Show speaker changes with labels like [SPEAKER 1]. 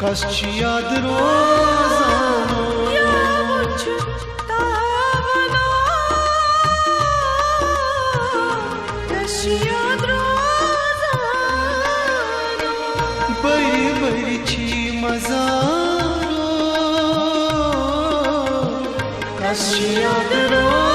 [SPEAKER 1] Kasçı yad rozano
[SPEAKER 2] yavuç tavano Kasçı yad rozano
[SPEAKER 1] Bari bari çi mazaro Kasçı yad rozano